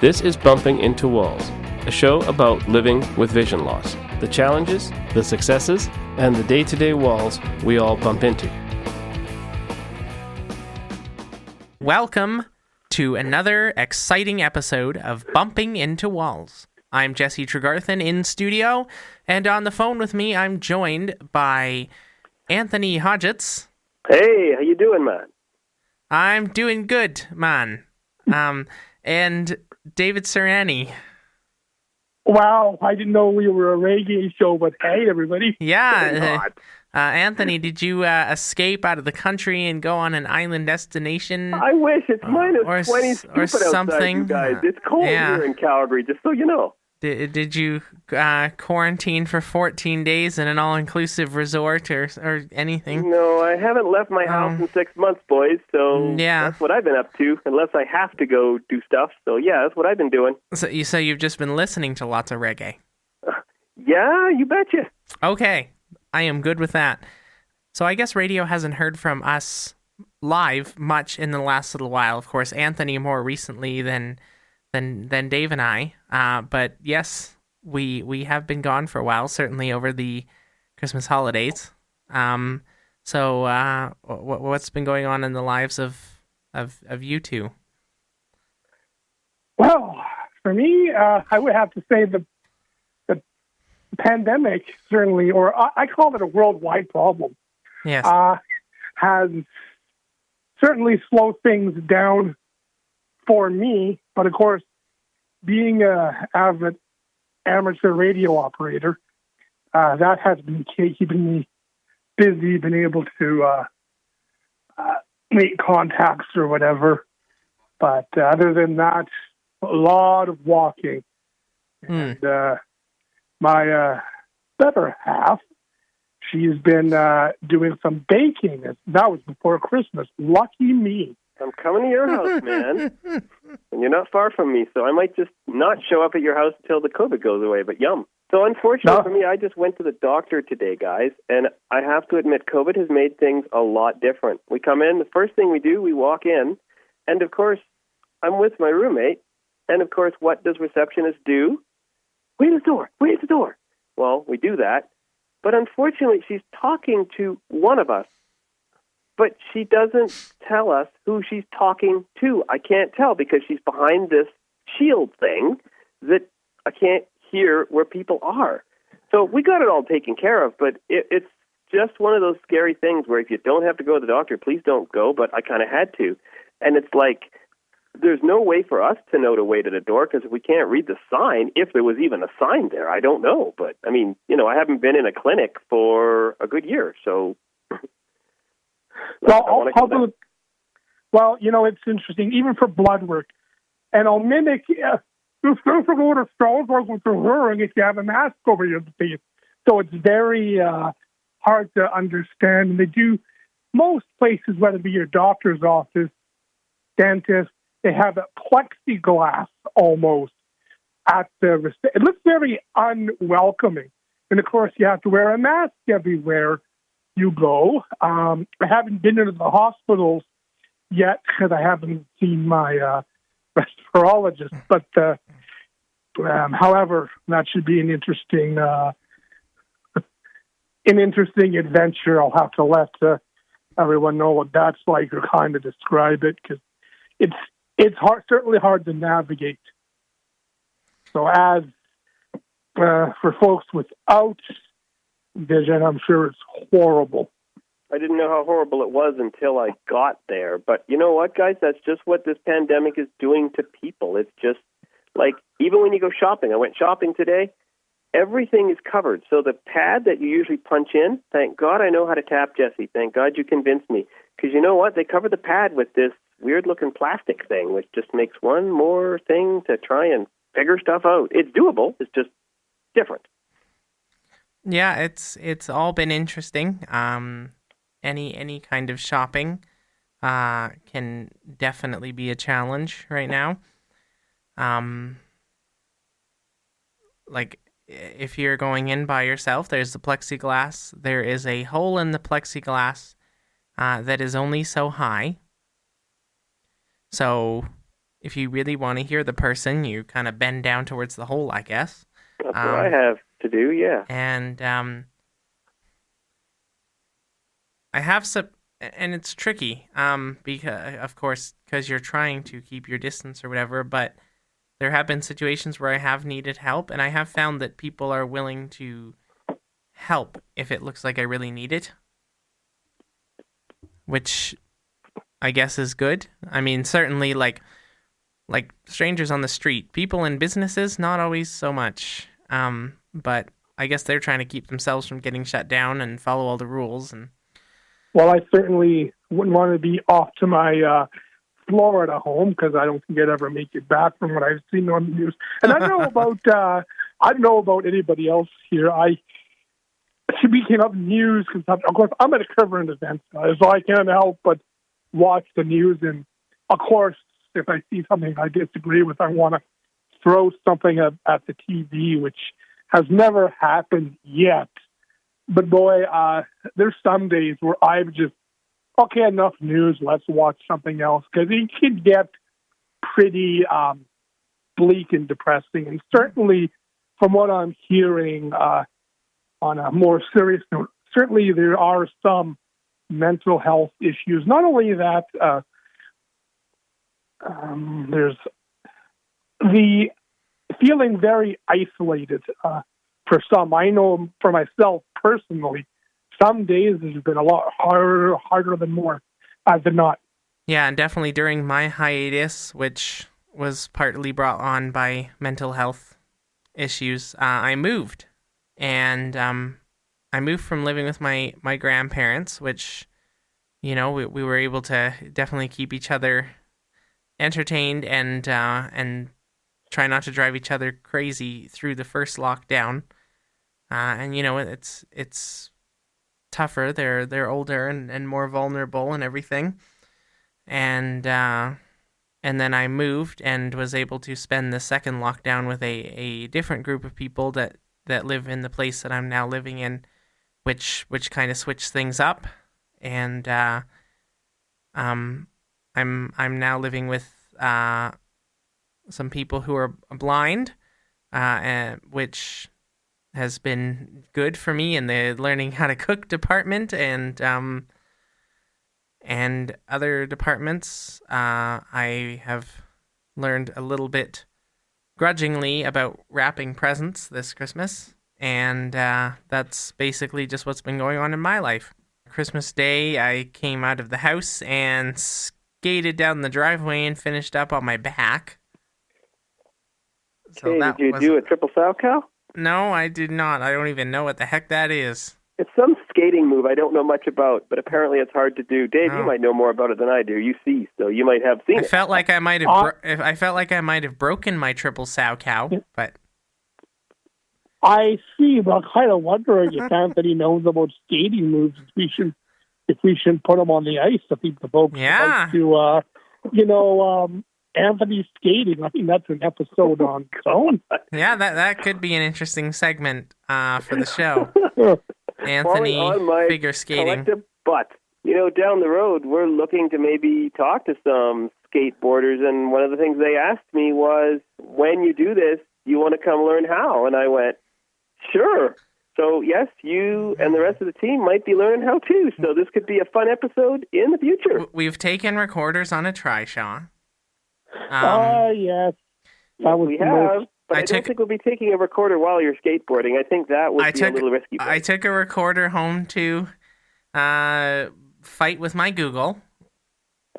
This is Bumping Into Walls, a show about living with vision loss, the challenges, the successes, and the day-to-day walls we all bump into. Welcome to another exciting episode of Bumping Into Walls. I'm Jesse Tregarthen in studio, and on the phone with me, I'm joined by Anthony Hodgetts. Hey, how you doing, man? I'm doing good, man. And David Serrani. Wow, I didn't know we were a reggae show, but hey, everybody. Yeah. Anthony, did you escape out of the country and go on an island destination? I wish. It's minus or 20 stupid outside, you guys. It's cold here in Calgary, just so you know. Did you quarantine for 14 days in an all-inclusive resort or anything? No, I haven't left my house in 6 months, boys, so that's what I've been up to, unless I have to go do stuff. So, yeah, that's what I've been doing. So you've just been listening to lots of reggae? Yeah, you betcha. Okay, I am good with that. So I guess radio hasn't heard from us live much in the last little while. Of course, Anthony more recently than Dave and I. But yes, we have been gone for a while, certainly over the Christmas holidays. So what's been going on in the lives of you two? Well, for me, I would have to say the pandemic certainly, or I call it a worldwide problem. Yes, has certainly slowed things down for me. But of course, being an avid amateur radio operator, that has been keeping me busy, been able to make contacts or whatever. But other than that, a lot of walking. And my better half, she's been doing some baking. That was before Christmas. Lucky me. I'm coming to your house, man. And you're not far from me, so I might just not show up at your house until the COVID goes away, but yum. So unfortunately for me, I just went to the doctor today, guys, and I have to admit, COVID has made things a lot different. We come in, the first thing we do, we walk in, and of course, I'm with my roommate, and of course, what does receptionist do? Wait at the door. Well, we do that, but unfortunately, she's talking to one of us. But she doesn't tell us who she's talking to. I can't tell because she's behind this shield thing that I can't hear where people are. So we got it all taken care of, but it's just one of those scary things where if you don't have to go to the doctor, please don't go, but I kind of had to. And it's like there's no way for us to know to wait at a door because if we can't read the sign, if there was even a sign there, I don't know. But, I mean, I haven't been in a clinic for a good year, so... Well, it's interesting, even for blood work. And I'll mimic, if you go to Strasbourg with the hearing if you have a mask over your face. So it's very hard to understand. And they do, most places, whether it be your doctor's office, dentist, they have a plexiglass almost at the it looks very unwelcoming. And, of course, you have to wear a mask everywhere you go. I haven't been into the hospitals yet because I haven't seen my respirologist. But however, that should be an interesting adventure. I'll have to let everyone know what that's like or kind of describe it because it's certainly hard to navigate. So as for folks without vision, I'm sure it's horrible. I didn't know how horrible it was until I got there. But you know what, guys? That's just what this pandemic is doing to people. It's just like, even when you go shopping, I went shopping today, everything is covered. So the pad that you usually punch in, thank God I know how to tap, Jesse. Thank God you convinced me. Because you know what? They cover the pad with this weird-looking plastic thing, which just makes one more thing to try and figure stuff out. It's doable. It's just different. Yeah, it's all been interesting. Any kind of shopping can definitely be a challenge right now. Like if you're going in by yourself, there's the plexiglass. There is a hole in the plexiglass that is only so high. So if you really want to hear the person, you kind of bend down towards the hole, I guess. That's what I have to do, yeah. And I have some, and it's tricky, because of course, because you're trying to keep your distance or whatever, but there have been situations where I have needed help, and I have found that people are willing to help if it looks like I really need it, which I guess is good. I mean, certainly like strangers on the street, people in businesses, not always so much. But I guess they're trying to keep themselves from getting shut down and follow all the rules. And well, I certainly wouldn't want to be off to my Florida home because I don't think I'd ever make it back from what I've seen on the news. And I don't know about anybody else here. Speaking of news, because of course I'm at a current event, so I can't help but watch the news. And of course, if I see something I disagree with, I want to throw something at the TV, which has never happened yet. But boy, there's some days where I've just, okay, enough news, let's watch something else, because it can get pretty bleak and depressing. And certainly, from what I'm hearing, on a more serious note, certainly there are some mental health issues. Not only that, there's the feeling very isolated for some. I know for myself personally, some days has been a lot harder than not. Yeah, and definitely during my hiatus, which was partly brought on by mental health issues, I moved. And I moved from living with my grandparents, which, you know, we were able to definitely keep each other entertained and try not to drive each other crazy through the first lockdown. And you know, it's tougher. They're older and more vulnerable and everything. And then I moved and was able to spend the second lockdown with a different group of people that live in the place that I'm now living in, which kind of switched things up. And I'm now living with some people who are blind, which has been good for me in the learning how to cook department and other departments. I have learned a little bit grudgingly about wrapping presents this Christmas, and that's basically just what's been going on in my life. Christmas Day, I came out of the house and skated down the driveway and finished up on my back. So did you do a triple salchow? No, I did not. I don't even know what the heck that is. It's some skating move I don't know much about, but apparently it's hard to do. Dave, you might know more about it than I do. You see, so you might have seen it. I felt like I might have broken my triple salchow, but I see. But I'm kind of wondering if Anthony knows about skating moves. If we should put them on the ice to keep the folks like to, Anthony skating. I think that's an episode on its own. Yeah, that could be an interesting segment for the show. Anthony figure skating. But, down the road, we're looking to maybe talk to some skateboarders, and one of the things they asked me was, when you do this, you want to come learn how? And I went, sure. So, yes, you and the rest of the team might be learning how too, so this could be a fun episode in the future. We've taken recorders on a try-shaw. Yes. We have. But I don't think we'll be taking a recorder while you're skateboarding. I think that would be a little risky. I took a recorder home to fight with my Google.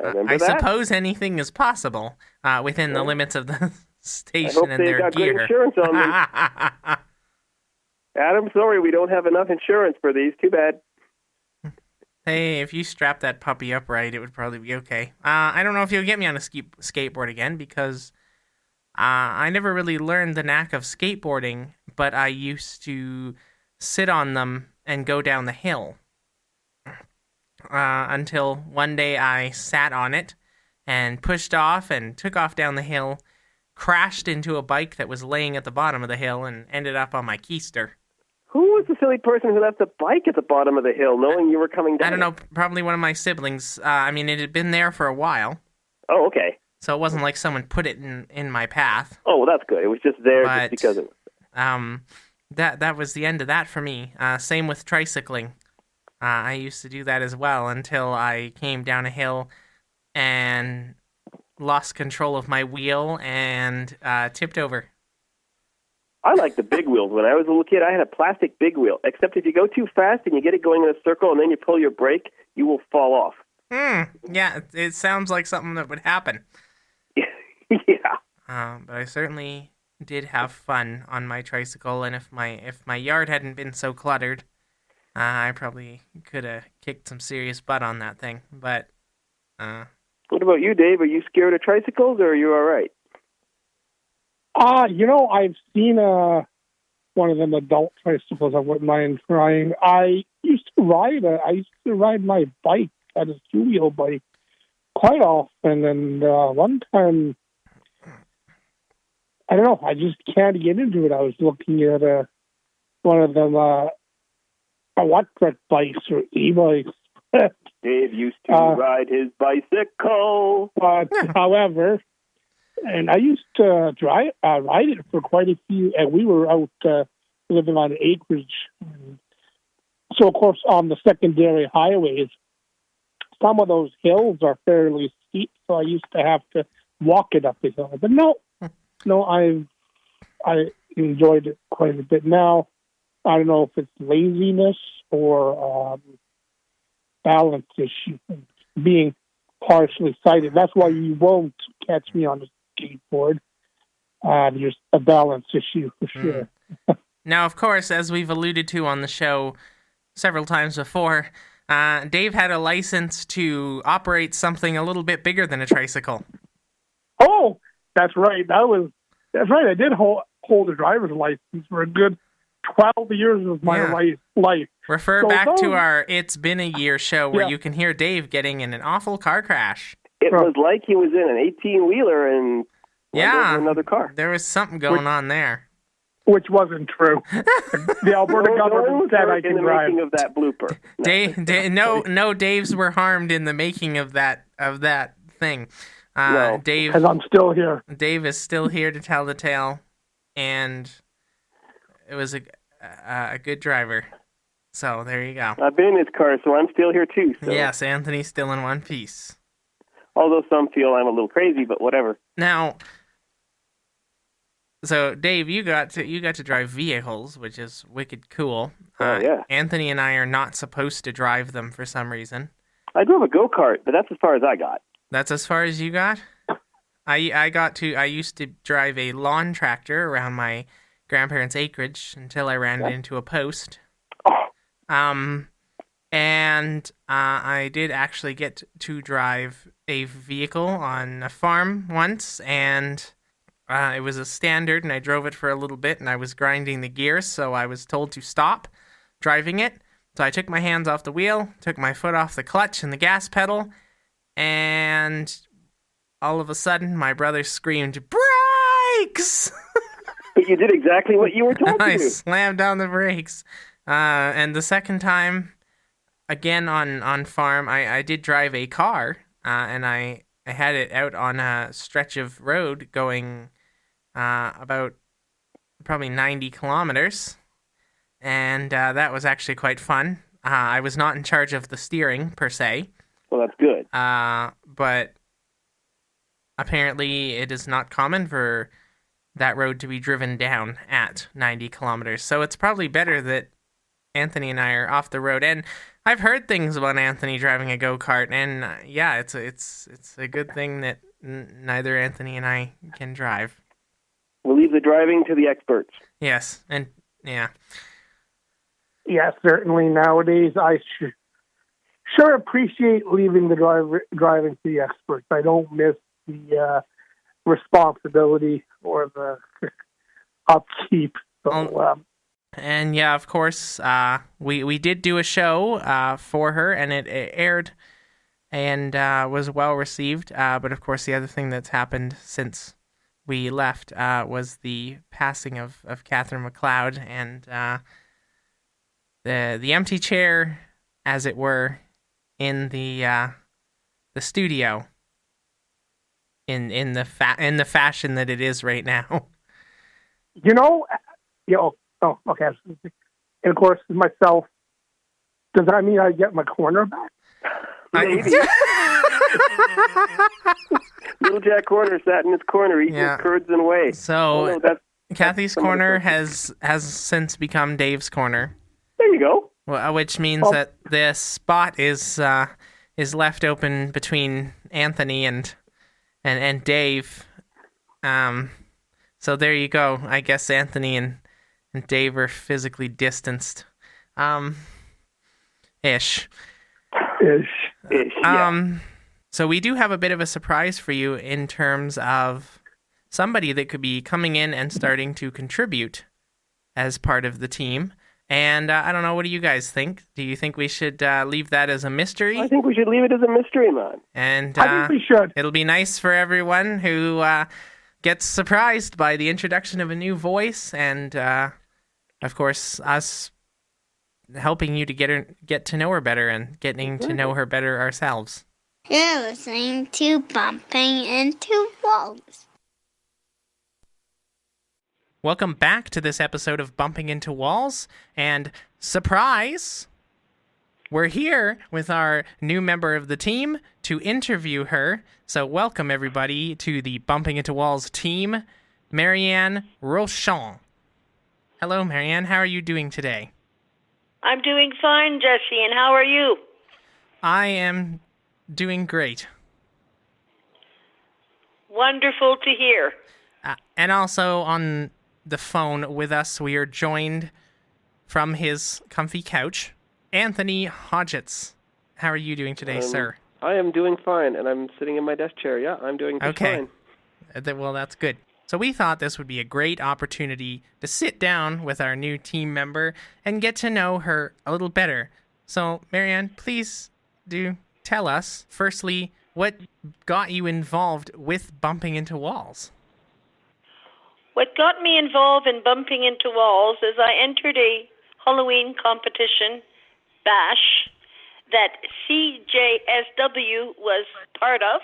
I suppose anything is possible within the limits of the station and their gear. Good insurance on me. Adam, sorry, we don't have enough insurance for these. Too bad. Hey, if you strap that puppy up right, it would probably be okay. I don't know if you'll get me on a skateboard again because I never really learned the knack of skateboarding, but I used to sit on them and go down the hill. Until one day I sat on it and pushed off and took off down the hill, crashed into a bike that was laying at the bottom of the hill, and ended up on my keister. Who was the silly person who left the bike at the bottom of the hill knowing you were coming down? I don't know, probably one of my siblings. It had been there for a while. Oh, okay. So it wasn't like someone put it in my path. Oh, well, that's good. It was just there But, just because it was. That was the end of that for me. Same with tricycling. I used to do that as well until I came down a hill and lost control of my wheel and tipped over. I like the big wheels. When I was a little kid, I had a plastic big wheel. Except if you go too fast and you get it going in a circle and then you pull your brake, you will fall off. Yeah, it sounds like something that would happen. Yeah. But I certainly did have fun on my tricycle, and if my yard hadn't been so cluttered, I probably could have kicked some serious butt on that thing. But what about you, Dave? Are you scared of tricycles, or are you all right? I've seen one of them adult tricycles. I wouldn't mind trying. I used to ride my bike. I had a two-wheel bike quite often, and one time, I don't know, I just can't get into it. I was looking at one of them electric bikes or e-bikes. Dave used to ride his bicycle. But, however, and I used to ride it for quite a few, and we were out living on acreage. So, of course, on the secondary highways, some of those hills are fairly steep, so I used to have to walk it up the hill. But no, I enjoyed it quite a bit. Now, I don't know if it's laziness or balance issue, being partially sighted. That's why you won't catch me on a skateboard. There's a balance issue for sure. Now, of course, as we've alluded to on the show several times before, Dave had a license to operate something a little bit bigger than a tricycle. Oh, that's right. That's right. I did hold a driver's license for a good 12 years of my life. Refer back to our It's Been a Year show where you can hear Dave getting in an awful car crash. It was like he was in an 18-wheeler and went over another car. There was something going on there. Which wasn't true. The Alberta government said I can drive. In the making of that blooper. No Daves were harmed in the making of that thing. No, Dave, because I'm still here. Dave is still here to tell the tale, and it was a good driver. So there you go. I've been in his car, so I'm still here too. So. Yes, Anthony's still in one piece. Although some feel I'm a little crazy, but whatever. Now, so Dave, you got to drive vehicles, which is wicked cool. Yeah. Anthony and I are not supposed to drive them for some reason. I drove a go-kart, but that's as far as I got. That's as far as you got? I used to drive a lawn tractor around my grandparents' acreage until I ran it into a post. Oh. And I did actually get to drive a vehicle on a farm once, and it was a standard, and I drove it for a little bit, and I was grinding the gears, so I was told to stop driving it. So I took my hands off the wheel, took my foot off the clutch and the gas pedal, and all of a sudden, my brother screamed, "Brakes!" But you did exactly what you were told to do. I slammed down the brakes. And the second time, again on farm, I did drive a car, and I had it out on a stretch of road going about probably 90 kilometers. And that was actually quite fun. I was not in charge of the steering, per se. Well, that's good. But apparently it is not common for that road to be driven down at 90 kilometers. So it's probably better that Anthony and I are off the road. And I've heard things about Anthony driving a go-kart, and it's a good thing that neither Anthony and I can drive. We'll leave the driving to the experts. Yes, and yeah. Yes, certainly. Nowadays, I sure appreciate leaving the driving to the experts. I don't miss the responsibility or the upkeep. So, and yeah, of course, we did do a show for her, and it aired and was well received. But of course, the other thing that's happened since we left was the passing of Catherine McLeod, and the empty chair, as it were, in the studio in the fashion that it is right now. You know, okay. And of course, myself. Does that mean I get my corner back? Maybe. Little Jack Corner sat in his corner eating his curds and whey. So Kathy's corner has since become Dave's corner. There you go. Which means that this spot is left open between Anthony and Dave. So there you go. I guess Anthony and Dave are physically distanced. Ish. Yeah. So we do have a bit of a surprise for you in terms of somebody that could be coming in and starting to contribute as part of the team. And I don't know, what do you guys think? Do you think we should leave that as a mystery? I think we should leave it as a mystery, man. And I think we should. It'll be nice for everyone who gets surprised by the introduction of a new voice and, of course, us helping you to get to know her better and getting to know her better ourselves. You're listening to Bumping into Walls. Welcome back to this episode of Bumping into Walls, and surprise, we're here with our new member of the team to interview her. So welcome everybody to the Bumping into Walls team, Marianne Rochon. Hello, Marianne. How are you doing today? I'm doing fine, Jesse, and how are you? I am doing great. Wonderful to hear. And also on the phone with us, we are joined from his comfy couch, Anthony Hodgetts. How are you doing today, sir? I am doing fine, and I'm sitting in my desk chair. Yeah, I'm doing just fine. Well, that's good. So we thought this would be a great opportunity to sit down with our new team member and get to know her a little better. So, Marianne, please do tell us, firstly, what got you involved with Bumping into Walls? What got me involved in Bumping into Walls is I entered a Halloween competition, Bash, that CJSW was part of,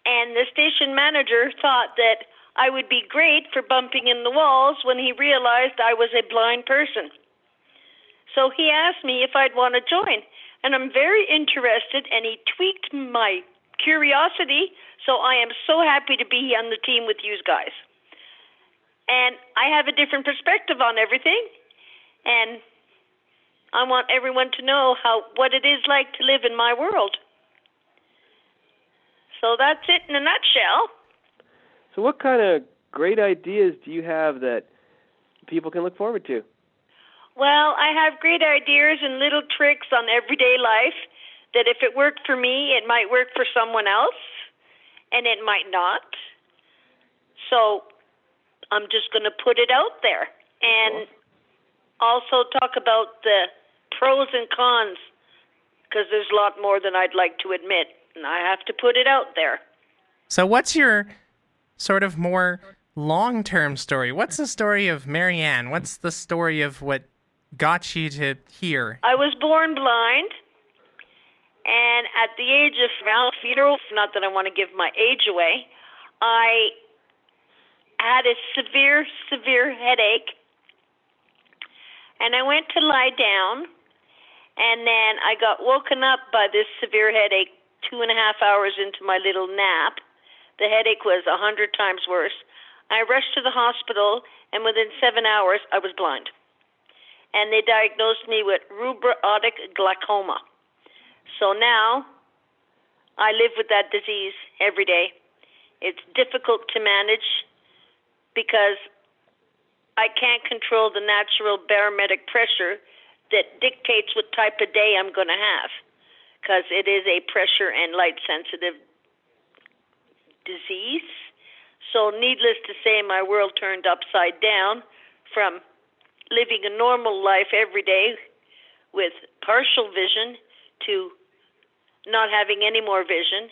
and the station manager thought that I would be great for bumping in the walls when he realized I was a blind person. So he asked me if I'd want to join, and I'm very interested, and he tweaked my curiosity, so I am so happy to be on the team with you guys. And I have a different perspective on everything, and I want everyone to know what it is like to live in my world. So that's it in a nutshell. So what kind of great ideas do you have that people can look forward to? Well, I have great ideas and little tricks on everyday life that if it worked for me, it might work for someone else, and it might not. So I'm just going to put it out there and also talk about the pros and cons, because there's a lot more than I'd like to admit, and I have to put it out there. So what's your sort of more long-term story? What's the story of Marianne? What's the story of what got you to here? I was born blind, and at the age of not that I want to give my age away, I had a severe, severe headache, and I went to lie down, and then I got woken up by this severe headache 2.5 hours into my little nap. The headache was 100 times worse. I rushed to the hospital, and within 7 hours, I was blind. And they diagnosed me with rubrotic glaucoma. So now, I live with that disease every day. It's difficult to manage because I can't control the natural barometric pressure that dictates what type of day I'm going to have, because it is a pressure and light-sensitive disease. So needless to say, my world turned upside down from living a normal life every day with partial vision to not having any more vision.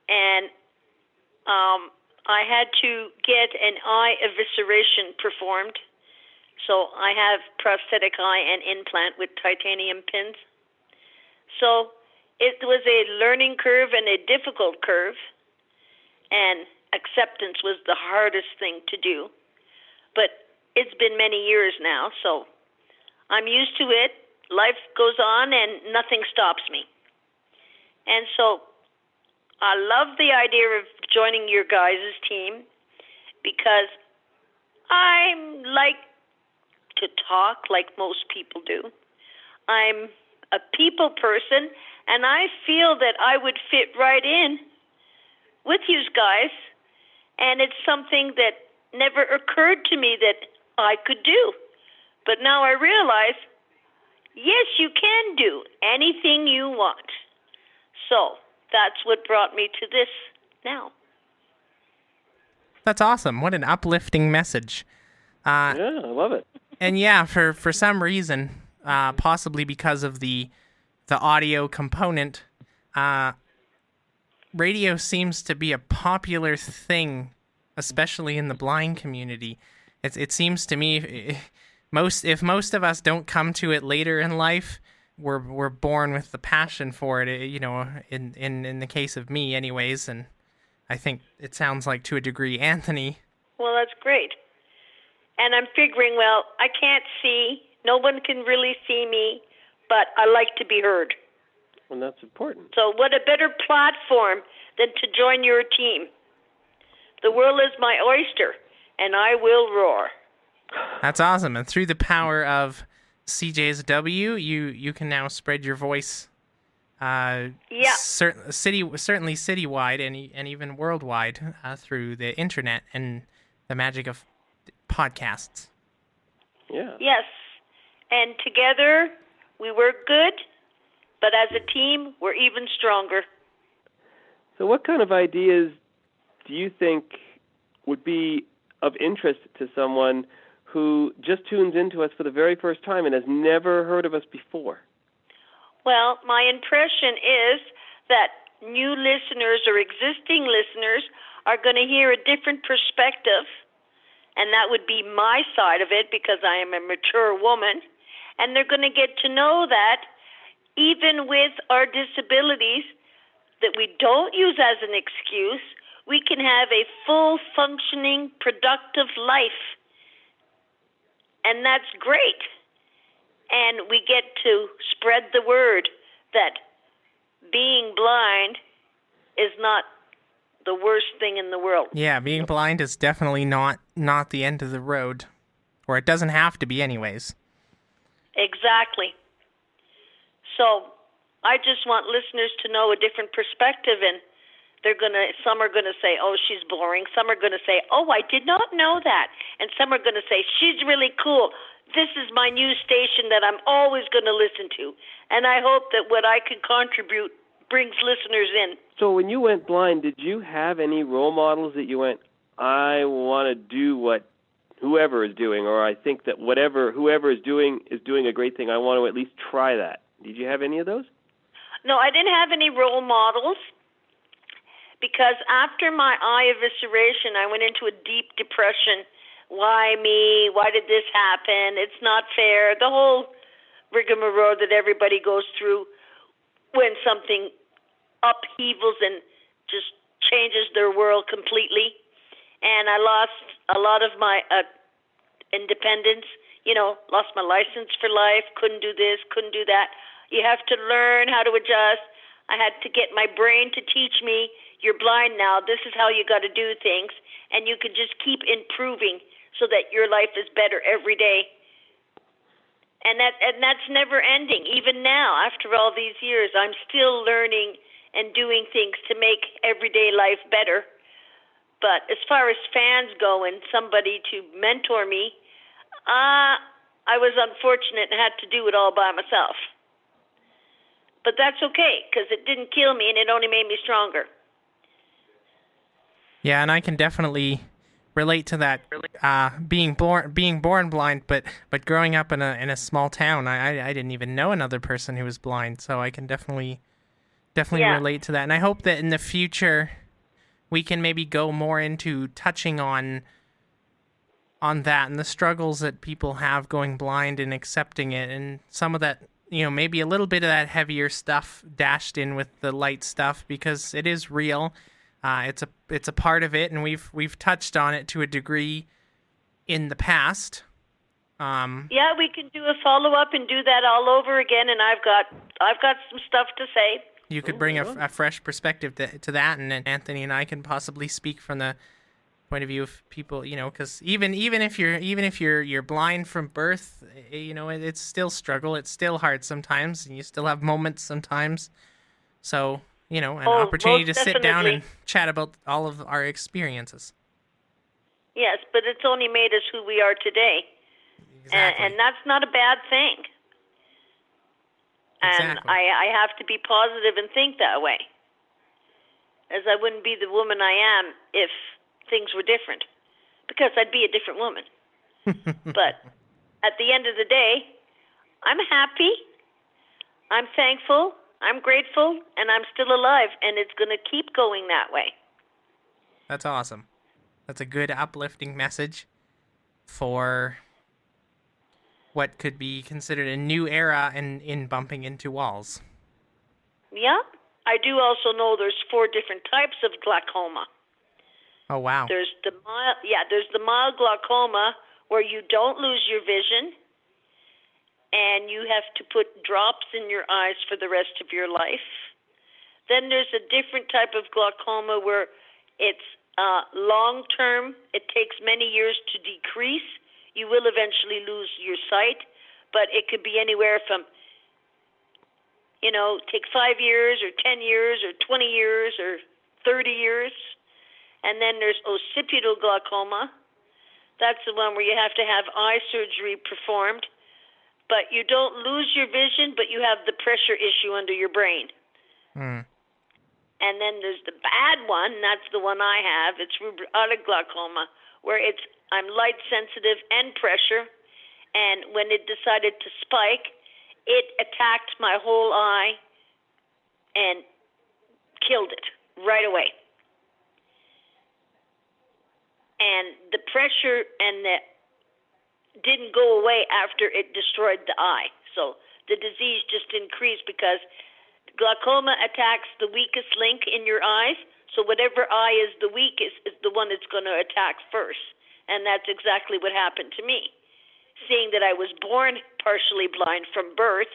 And I had to get an eye evisceration performed. So I have prosthetic eye and implant with titanium pins. So it was a learning curve and a difficult curve. and acceptance was the hardest thing to do. But it's been many years now, so I'm used to it. Life goes on, and nothing stops me. And so I love the idea of joining your guys' team because I like to talk like most people do. I'm a people person, and I feel that I would fit right in with you guys, and it's something that never occurred to me that I could do. But now I realize, yes, you can do anything you want. So that's what brought me to this now. That's awesome. What an uplifting message. Yeah, I love it. And yeah, for some reason, possibly because of the audio component, radio seems to be a popular thing, especially in the blind community. It seems to me if most of us don't come to it later in life, we're born with the passion for it. You know, in the case of me, anyways, and I think it sounds like to a degree, Anthony. Well, that's great. And I'm figuring, well, I can't see. No one can really see me, but I like to be heard. Well, that's important. So what a better platform than to join your team. The world is my oyster, and I will roar. That's awesome. And through the power of CJSW, you can now spread your voice. Certainly citywide and even worldwide through the internet and the magic of podcasts. Yeah. Yes. And together we work good, but as a team, we're even stronger. So what kind of ideas do you think would be of interest to someone who just tunes into us for the very first time and has never heard of us before? Well, my impression is that new listeners or existing listeners are going to hear a different perspective, and that would be my side of it because I am a mature woman, and they're going to get to know that even with our disabilities that we don't use as an excuse, we can have a full functioning, productive life. And that's great. And we get to spread the word that being blind is not the worst thing in the world. Yeah, being blind is definitely not the end of the road. Or it doesn't have to be anyways. Exactly. So I just want listeners to know a different perspective, and some are gonna say, oh, she's boring. Some are gonna say, oh, I did not know that. And some are gonna say, she's really cool. This is my new station that I'm always gonna listen to. And I hope that what I can contribute brings listeners in. So when you went blind, did you have any role models that you went, I want to do what whoever is doing, or I think that whoever is doing a great thing. I want to at least try that. Did you have any of those? No, I didn't have any role models because after my eye evisceration, I went into a deep depression. Why me? Why did this happen? It's not fair. The whole rigmarole that everybody goes through when something upheavals and just changes their world completely. And I lost a lot of my independence, lost my license for life, couldn't do this, couldn't do that. You have to learn how to adjust. I had to get my brain to teach me, you're blind now, this is how you got to do things, and you can just keep improving so that your life is better every day. And that's never ending. Even now, after all these years, I'm still learning and doing things to make everyday life better. But as far as fans go and somebody to mentor me, I was unfortunate and had to do it all by myself. But that's okay, because it didn't kill me and it only made me stronger. Yeah, and I can definitely relate to that. Being born blind, but growing up in a small town, I didn't even know another person who was blind, so I can definitely relate to that. And I hope that in the future we can maybe go more into touching on that and the struggles that people have going blind and accepting it, and some of that, maybe a little bit of that heavier stuff dashed in with the light stuff, because it is real. It's a part of it, and we've touched on it to a degree in the past. Yeah, we can do a follow-up and do that all over again, and I've got some stuff to say. You could bring a fresh perspective to that, and then Anthony and I can possibly speak from the point of view of people, because even if you're blind from birth, it's still struggle. It's still hard sometimes, and you still have moments sometimes. So, an opportunity to sit down and chat about all of our experiences. Yes, but it's only made us who we are today. Exactly. And that's not a bad thing. And Exactly. I have to be positive and think that way. As I wouldn't be the woman I am if things were different. Because I'd be a different woman. But at the end of the day, I'm happy, I'm thankful, I'm grateful, and I'm still alive. And it's going to keep going that way. That's awesome. That's a good uplifting message for what could be considered a new era in bumping into walls. Yeah. I do also know there's 4 different types of glaucoma. Oh, wow. There's the mild glaucoma where you don't lose your vision and you have to put drops in your eyes for the rest of your life. Then there's a different type of glaucoma where it's long-term. It takes many years to decrease. You will eventually lose your sight, but it could be anywhere from, take 5 years or 10 years or 20 years or 30 years. And then there's occipital glaucoma. That's the one where you have to have eye surgery performed, but you don't lose your vision, but you have the pressure issue under your brain. And then there's the bad one, that's the one I have. It's rubrotic glaucoma, where I'm light sensitive and pressure, and when it decided to spike, it attacked my whole eye and killed it right away. And the pressure didn't go away after it destroyed the eye. So the disease just increased because glaucoma attacks the weakest link in your eyes. So whatever eye is the weakest is the one it's going to attack first. And that's exactly what happened to me. Seeing that I was born partially blind from birth,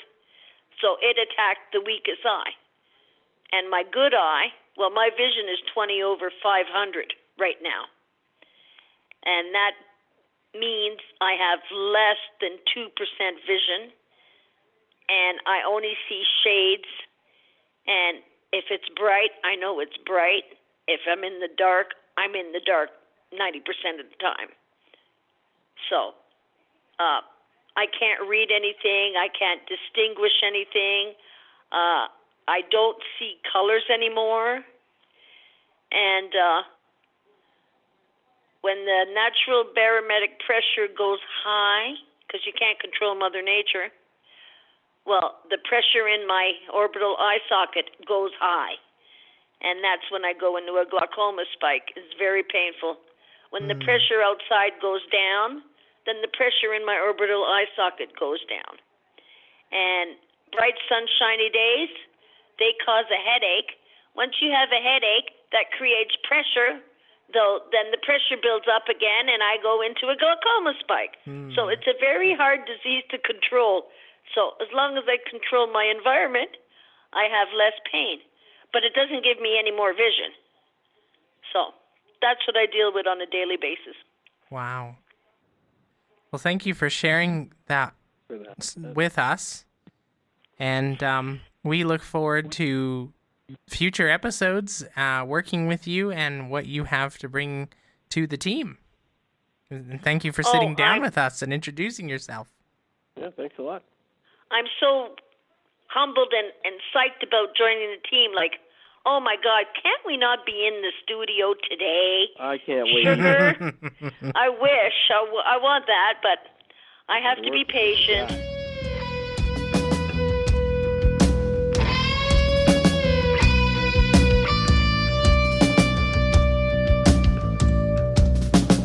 so it attacked the weakest eye. And my good eye, my vision is 20/500 right now. And that means I have less than 2% vision, and I only see shades. And if it's bright, I know it's bright. If I'm in the dark, I'm in the dark 90% of the time. So I can't read anything. I can't distinguish anything. I don't see colors anymore. And when the natural barometric pressure goes high, because you can't control Mother Nature, the pressure in my orbital eye socket goes high. And that's when I go into a glaucoma spike. It's very painful. When the pressure outside goes down, then the pressure in my orbital eye socket goes down. And bright sunshiny days, they cause a headache. Once you have a headache, that creates pressure, then the pressure builds up again, and I go into a glaucoma spike. So it's a very hard disease to control. So as long as I control my environment, I have less pain. But it doesn't give me any more vision. So that's what I deal with on a daily basis. Wow. Well, thank you for sharing that with us. And we look forward to future episodes working with you and what you have to bring to the team. And thank you for sitting down with us and introducing yourself. Yeah, thanks a lot. I'm so humbled and psyched about joining the team. Like, oh my God, can't we not be in the studio today? I can't wait. Sugar? I wish. I want that, but I have to be patient.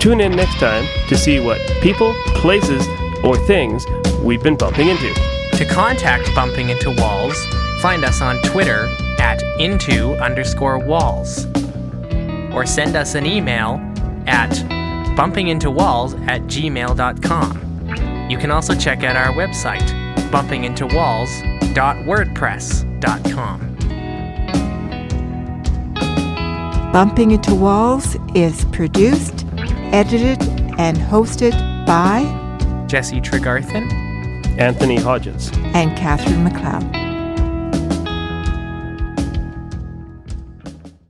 Tune in next time to see what people, places, or things we've been bumping into. To contact Bumping Into Walls, find us on Twitter at @into_walls. or send us an email at bumpingintowalls@gmail.com. You can also check out our website, bumpingintowalls.wordpress.com. Bumping Into Walls is produced, edited, and hosted by Jesse Tregarthen, Anthony Hodges. and Catherine McLeod.